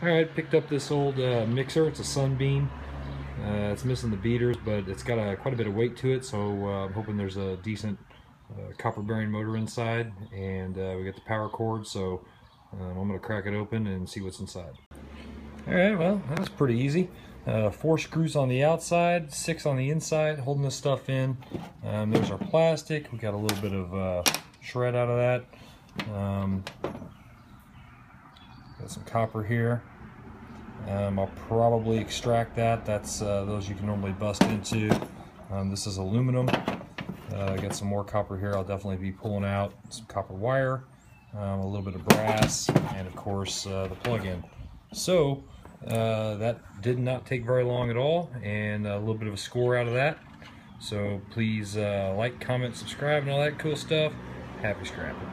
Alright, picked up this old mixer. It's a Sunbeam. It's missing the beaters, but it's got quite a bit of weight to it, so I'm hoping there's a decent copper bearing motor inside, and we got the power cord, so I'm going to crack it open and see what's inside. Alright, well, that was pretty easy. 4 screws on the outside, 6 on the inside, holding this stuff in. There's our plastic. We got a little bit of shred out of that. Got some copper here. I'll probably extract that. That's those you can normally bust into. This is aluminum. I got some more copper here. I'll definitely be pulling out some copper wire, a little bit of brass, and of course the plug-in. So that did not take very long at all, and a little bit of a score out of that. So please like, comment, subscribe, and all that cool stuff. Happy scrapping.